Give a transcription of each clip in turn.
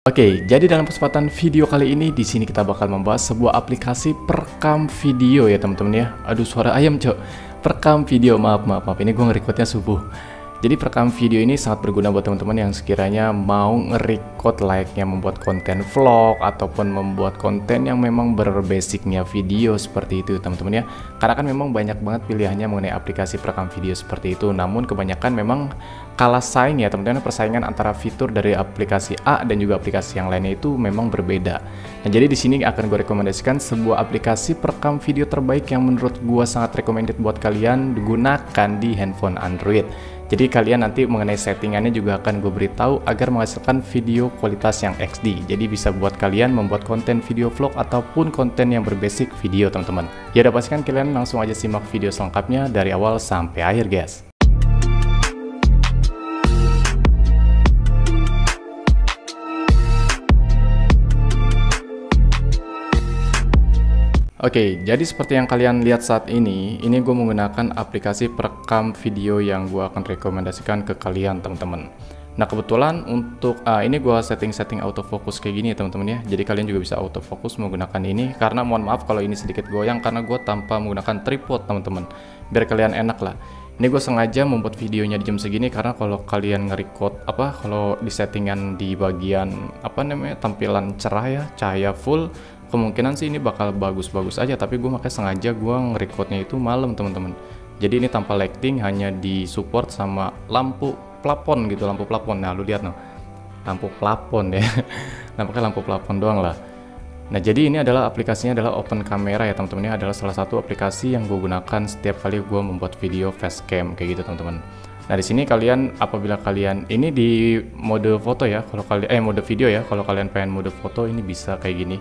Oke, jadi dalam kesempatan video kali ini di sini kita bakal membahas sebuah aplikasi perekam video ya teman-teman ya. Aduh, suara ayam cok. Perekam video, maaf. Ini gue nge-recordnya subuh. Jadi perekam video ini sangat berguna buat teman-teman yang sekiranya mau nge-record layaknya membuat konten vlog ataupun membuat konten yang memang berbasicnya video seperti itu teman-teman ya. Karena kan memang banyak banget pilihannya mengenai aplikasi perekam video seperti itu. Namun kebanyakan memang kalah saing ya teman-teman, persaingan antara fitur dari aplikasi A dan juga aplikasi yang lainnya itu memang berbeda. Nah, jadi di sini akan gue rekomendasikan sebuah aplikasi perekam video terbaik yang menurut gue sangat recommended buat kalian gunakan di handphone Android. Jadi kalian nanti mengenai settingannya juga akan gue beritahu agar menghasilkan video kualitas yang XD. Jadi bisa buat kalian membuat konten video vlog ataupun konten yang berbasic video teman-teman. Ya udah, pastikan kalian langsung aja simak video selengkapnya dari awal sampai akhir guys. Oke, jadi seperti yang kalian lihat saat ini gue menggunakan aplikasi perekam video yang gue akan rekomendasikan ke kalian teman-teman. Nah kebetulan untuk ini gue setting autofocus kayak gini ya teman-teman ya. Jadi kalian juga bisa autofocus menggunakan ini, karena mohon maaf kalau ini sedikit goyang karena gue tanpa menggunakan tripod teman-teman. Biar kalian enak lah. Ini gue sengaja membuat videonya di jam segini karena kalau kalian nge-record kalau di settingan di bagian tampilan cerah ya, cahaya full, kemungkinan sih ini bakal bagus-bagus aja, tapi gue makanya sengaja gue nge-recordnya itu malam teman-teman. Jadi ini tanpa lighting, hanya di support sama lampu plafon gitu, lampu plafon. Nah lu lihat no, lampu plafon ya. Nampaknya lampu plafon doang lah. Nah jadi ini adalah aplikasinya adalah Open Camera ya teman-teman. Ini adalah salah satu aplikasi yang gue gunakan setiap kali gue membuat video facecam kayak gitu teman-teman. Nah di sini kalian apabila kalian ini di mode foto ya, kalau kalian mode video ya, kalau kalian pengen mode foto ini bisa kayak gini.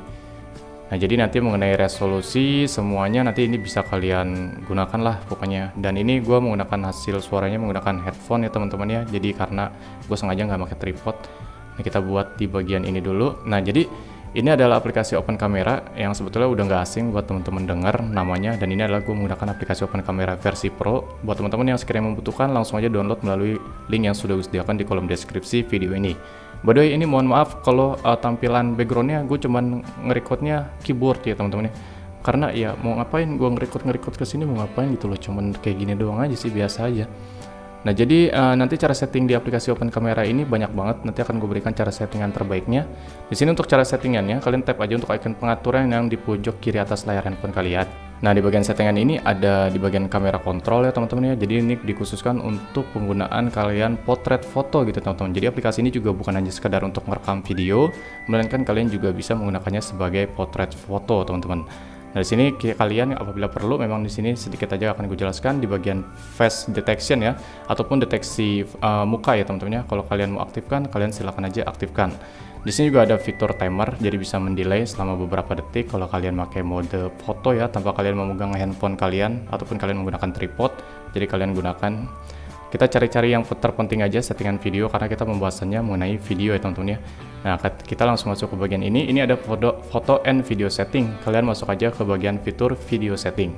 Nah jadi nanti mengenai resolusi semuanya nanti ini bisa kalian gunakan lah pokoknya. Dan ini gue menggunakan hasil suaranya menggunakan headphone ya teman-teman ya. Jadi karena gue sengaja nggak pakai tripod. Nah kita buat di bagian ini dulu. Nah jadi ini adalah aplikasi Open Camera yang sebetulnya udah nggak asing buat teman-teman dengar namanya. Dan ini adalah gue menggunakan aplikasi Open Camera versi Pro. Buat teman-teman yang sekiranya membutuhkan langsung aja download melalui link yang sudah gue sediakan di kolom deskripsi video ini. By the way, ini mohon maaf kalau tampilan backgroundnya gue cuman nge-recordnya keyboard ya teman-teman ya. Karena ya mau ngapain gue nge-record ke sini, mau ngapain gitu loh, cuman kayak gini doang aja sih, biasa aja. Nah jadi nanti cara setting di aplikasi Open Camera ini banyak banget, nanti akan gue berikan cara settingan terbaiknya. Di sini untuk cara settingannya kalian tap aja untuk icon pengaturan yang di pojok kiri atas layar handphone kalian. Nah di bagian settingan ini ada di bagian kamera kontrol ya teman-teman ya. Jadi ini dikhususkan untuk penggunaan kalian potret foto gitu teman-teman. Jadi aplikasi ini juga bukan hanya sekedar untuk merekam video, melainkan kalian juga bisa menggunakannya sebagai potret foto teman-teman. Nah di sini kalian apabila perlu memang di sini sedikit aja akan gue jelaskan di bagian face detection ya, ataupun deteksi muka ya teman-teman ya. Kalau kalian mau aktifkan, kalian silakan aja aktifkan. Di sini juga ada fitur timer, jadi bisa mendelay selama beberapa detik kalau kalian pakai mode foto ya, tanpa kalian memegang handphone kalian ataupun kalian menggunakan tripod. Jadi kalian gunakan, kita cari-cari yang terpenting aja settingan video karena kita pembahasannya mengenai video ya teman-teman ya. Nah kita langsung masuk ke bagian ini ada foto and video setting. Kalian masuk aja ke bagian fitur video setting.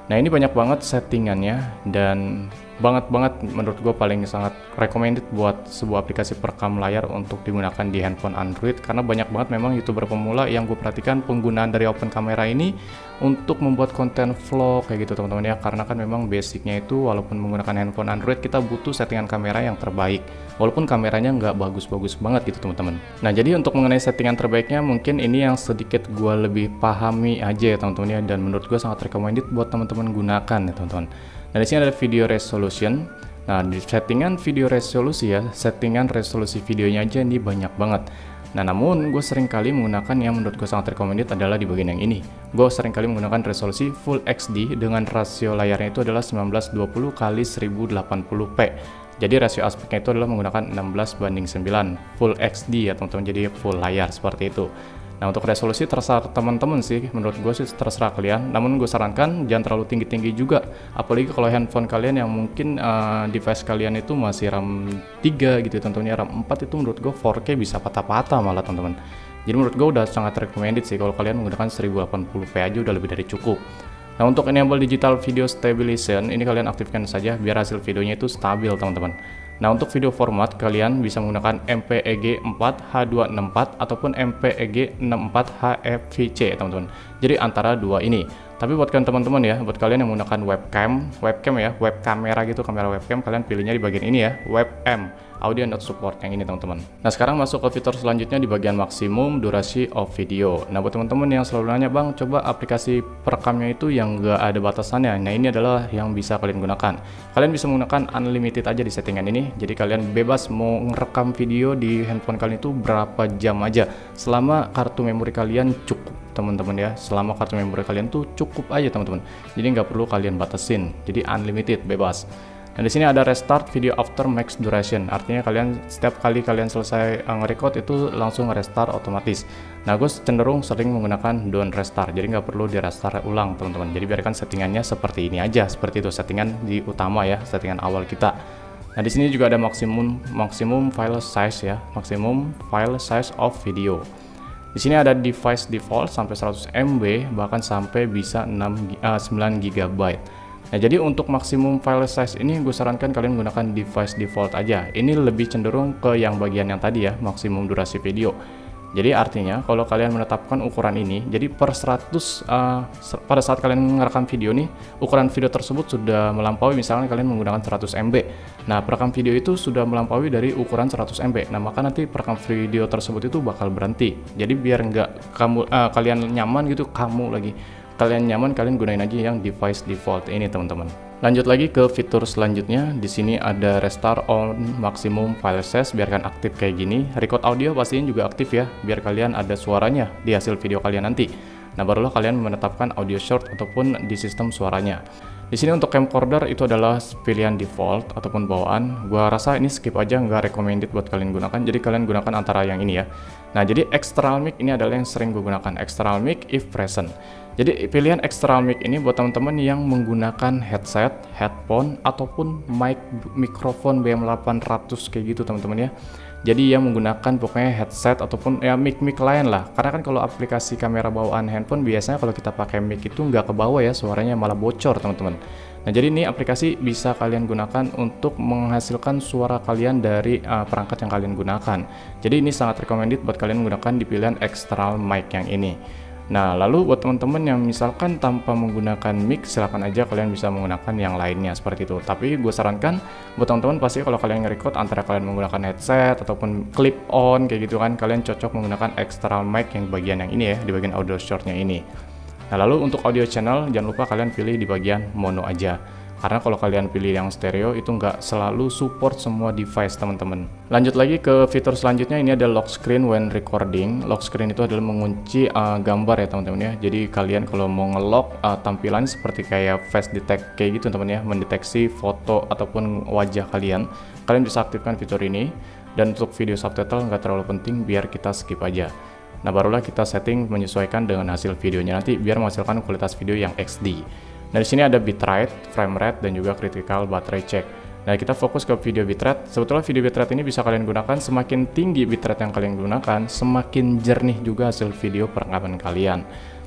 Nah ini banyak banget settingannya dan banget menurut gue paling sangat recommended buat sebuah aplikasi perekam layar untuk digunakan di handphone Android, karena banyak banget memang YouTuber pemula yang gue perhatikan penggunaan dari Open Camera ini untuk membuat konten vlog kayak gitu teman-teman ya. Karena kan memang basicnya itu walaupun menggunakan handphone Android kita butuh settingan kamera yang terbaik, walaupun kameranya nggak bagus-bagus banget gitu teman-teman. Nah jadi untuk mengenai settingan terbaiknya mungkin ini yang sedikit gue lebih pahami aja ya teman-teman ya, dan menurut gue sangat recommended buat teman-teman gunakan ya teman-teman. Nah di sini ada video resolution. Nah di settingan video resolusi ya, settingan resolusi videonya aja ini banyak banget. Nah namun gue sering kali menggunakan yang menurut gue sangat recommended adalah di bagian yang ini. Gue sering kali menggunakan resolusi Full XD dengan rasio layarnya itu adalah 1920 x 1080p. Jadi rasio aspeknya itu adalah menggunakan 16:9 Full XD ya teman-teman, jadi full layar seperti itu. Nah untuk resolusi terserah teman-teman sih, menurut gue sih terserah kalian. Namun gue sarankan jangan terlalu tinggi-tinggi juga, apalagi kalau handphone kalian yang mungkin device kalian itu masih RAM 3 gitu tentunya, RAM 4 itu menurut gue 4K bisa patah-patah malah teman-teman. Jadi menurut gue udah sangat recommended sih kalau kalian menggunakan 1080p aja udah lebih dari cukup. Nah untuk enable digital video stabilization ini kalian aktifkan saja biar hasil videonya itu stabil teman-teman. Nah, untuk video format kalian bisa menggunakan MPEG 4 H264 ataupun MPEG 64 HEVC teman-teman. Jadi antara dua ini. Tapi buat kalian teman-teman ya, buat kalian yang menggunakan webcam ya, web kamera gitu, kamera webcam, kalian pilihnya di bagian ini ya, webm, audio not support yang ini teman-teman. Nah, sekarang masuk ke fitur selanjutnya di bagian maksimum durasi of video. Nah, buat teman-teman yang selalu nanya, bang, coba aplikasi perekamnya itu yang nggak ada batasannya. Nah, ini adalah yang bisa kalian gunakan. Kalian bisa menggunakan unlimited aja di settingan ini. Jadi kalian bebas mau ngerekam video di handphone kalian itu berapa jam aja, selama kartu memori kalian cukup teman-teman ya. Selama kartu memori kalian tuh cukup aja teman-teman. Jadi nggak perlu kalian batasin. Jadi unlimited, bebas. Nah, di sini ada restart video after max duration. Artinya kalian setiap kali kalian selesai nge-record itu langsung restart otomatis. Nah, gue cenderung sering menggunakan don't restart. Jadi nggak perlu di restart ulang teman-teman. Jadi biarkan settingannya seperti ini aja, seperti itu settingan di utama ya, settingan awal kita. Nah, di sini juga ada maksimum file size ya, maksimum file size of video. Di sini ada device default sampai 100 MB, bahkan sampai bisa 9 GB. Nah, jadi untuk maksimum file size ini gue sarankan kalian menggunakan device default aja. Ini lebih cenderung ke yang bagian yang tadi ya, maksimum durasi video. Jadi artinya kalau kalian menetapkan ukuran ini, jadi per 100 pada saat kalian merekam video nih, ukuran video tersebut sudah melampaui, misalnya kalian menggunakan 100 MB. Nah, perekam video itu sudah melampaui dari ukuran 100 MB. Nah, maka nanti perekam video tersebut itu bakal berhenti. Jadi biar nggak kalian nyaman gitu, kalian nyaman, kalian gunain aja yang device default ini teman-teman. Lanjut lagi ke fitur selanjutnya. Di sini ada restart on maximum file size, biarkan aktif kayak gini. Record audio pastinya juga aktif ya, biar kalian ada suaranya di hasil video kalian nanti. Nah, barulah kalian menetapkan audio short ataupun di sistem suaranya. Di sini untuk camcorder itu adalah pilihan default ataupun bawaan. Gua rasa ini skip aja, nggak recommended buat kalian gunakan. Jadi kalian gunakan antara yang ini ya. Nah, jadi external mic ini adalah yang sering gue gunakan, external mic if present. Jadi pilihan external mic ini buat teman-teman yang menggunakan headset, headphone ataupun mikrofon BM800 kayak gitu teman-teman ya. Jadi yang menggunakan pokoknya headset ataupun ya mic lain lah. Karena kan kalau aplikasi kamera bawaan handphone biasanya kalau kita pakai mic itu nggak ke bawah ya, suaranya malah bocor teman-teman. Nah, jadi ini aplikasi bisa kalian gunakan untuk menghasilkan suara kalian dari perangkat yang kalian gunakan. Jadi ini sangat recommended buat kalian menggunakan di pilihan external mic yang ini. Nah, lalu buat teman-teman yang misalkan tanpa menggunakan mic, silakan aja kalian bisa menggunakan yang lainnya seperti itu. Tapi gue sarankan buat teman-teman pasti kalau kalian nge-record antara kalian menggunakan headset ataupun clip on kayak gitu kan, kalian cocok menggunakan external mic yang bagian yang ini ya, di bagian audio shortnya ini. Nah, lalu untuk audio channel jangan lupa kalian pilih di bagian mono aja. Karena kalau kalian pilih yang stereo itu nggak selalu support semua device teman-teman. Lanjut lagi ke fitur selanjutnya, ini ada lock screen when recording. Lock screen itu adalah mengunci gambar ya teman-teman ya. Jadi kalian kalau mau nge-lock tampilan seperti kayak face detect kayak gitu teman-teman ya, mendeteksi foto ataupun wajah kalian bisa aktifkan fitur ini. Dan untuk video subtitle nggak terlalu penting, biar kita skip aja. Nah, barulah kita setting menyesuaikan dengan hasil videonya nanti biar menghasilkan kualitas video yang XD. Nah, di sini ada bitrate, frame rate, dan juga critical battery check. Nah, kita fokus ke video bitrate. Sebetulnya video bitrate ini bisa kalian gunakan, semakin tinggi bitrate yang kalian gunakan, semakin jernih juga hasil video perekaman kalian.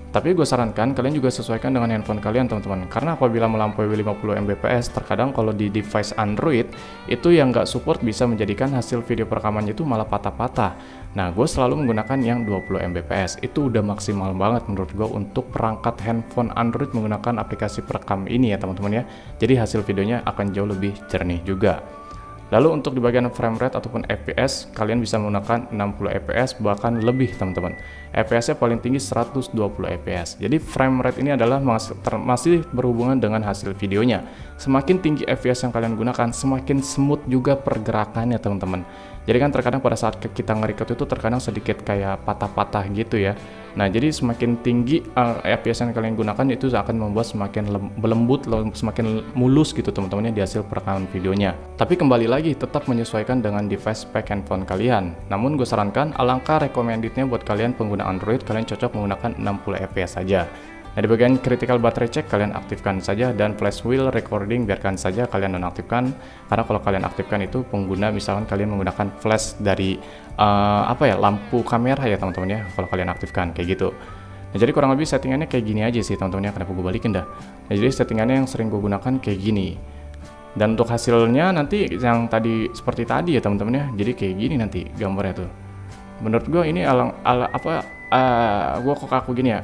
Tapi gue sarankan kalian juga sesuaikan dengan handphone kalian teman-teman, karena apabila melampaui 50 Mbps, terkadang kalau di device Android itu yang nggak support bisa menjadikan hasil video perekamannya itu malah patah-patah. Nah, gue selalu menggunakan yang 20 Mbps, itu udah maksimal banget menurut gue untuk perangkat handphone Android menggunakan aplikasi perekam ini ya teman-teman ya. Jadi hasil videonya akan jauh lebih jernih juga. Lalu untuk di bagian frame rate ataupun FPS, kalian bisa menggunakan 60 fps bahkan lebih teman-teman. FPS-nya paling tinggi 120 fps. Jadi frame rate ini adalah masih berhubungan dengan hasil videonya. Semakin tinggi FPS yang kalian gunakan, semakin smooth juga pergerakannya teman-teman. Jadi kan terkadang pada saat kita nge-record itu terkadang sedikit kayak patah-patah gitu ya. Nah, jadi semakin tinggi FPS yang kalian gunakan itu akan membuat semakin lembut, semakin mulus gitu teman-teman di hasil perekaman videonya. Tapi kembali lagi tetap menyesuaikan dengan device spek handphone kalian. Namun gue sarankan alangkah recommendednya buat kalian pengguna Android, kalian cocok menggunakan 60 fps saja. Nah, di bagian critical battery check kalian aktifkan saja, dan flash wheel recording biarkan saja kalian nonaktifkan, karena kalau kalian aktifkan itu pengguna misalkan kalian menggunakan flash dari lampu kamera ya teman-teman ya, kalau kalian aktifkan kayak gitu. Nah, jadi kurang lebih settingannya kayak gini aja sih teman-teman ya. Kenapa gue balikin dah? Nah, jadi settingannya yang sering gue gunakan kayak gini. Dan untuk hasilnya nanti yang tadi seperti tadi ya teman-teman ya. Jadi kayak gini nanti gambarnya tuh. Menurut gue ini gue kok aku gini ya.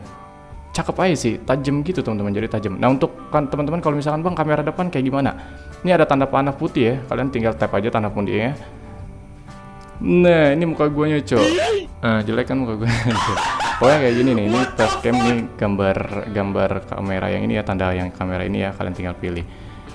Cakep aja sih, tajam gitu teman-teman, jadi tajam. Nah untuk kan teman-teman kalau misalkan bang kamera depan kayak gimana? Ini ada tanda panah putih ya, kalian tinggal tap aja tanda putihnya. Nah ini muka guanya cok. Jelek kan muka gue. Pokoknya kayak gini nih, ini facecam nih gambar kamera yang ini ya, tanda yang kamera ini ya, kalian tinggal pilih.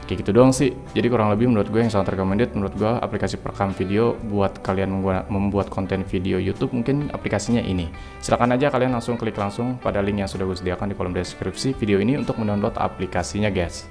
Kayak gitu doang sih. Jadi kurang lebih menurut gue yang sangat recommended menurut gue aplikasi perekam video buat kalian membuat konten video YouTube, mungkin aplikasinya ini. Silahkan aja kalian langsung klik langsung pada link yang sudah gue sediakan di kolom deskripsi video ini untuk mendownload aplikasinya guys.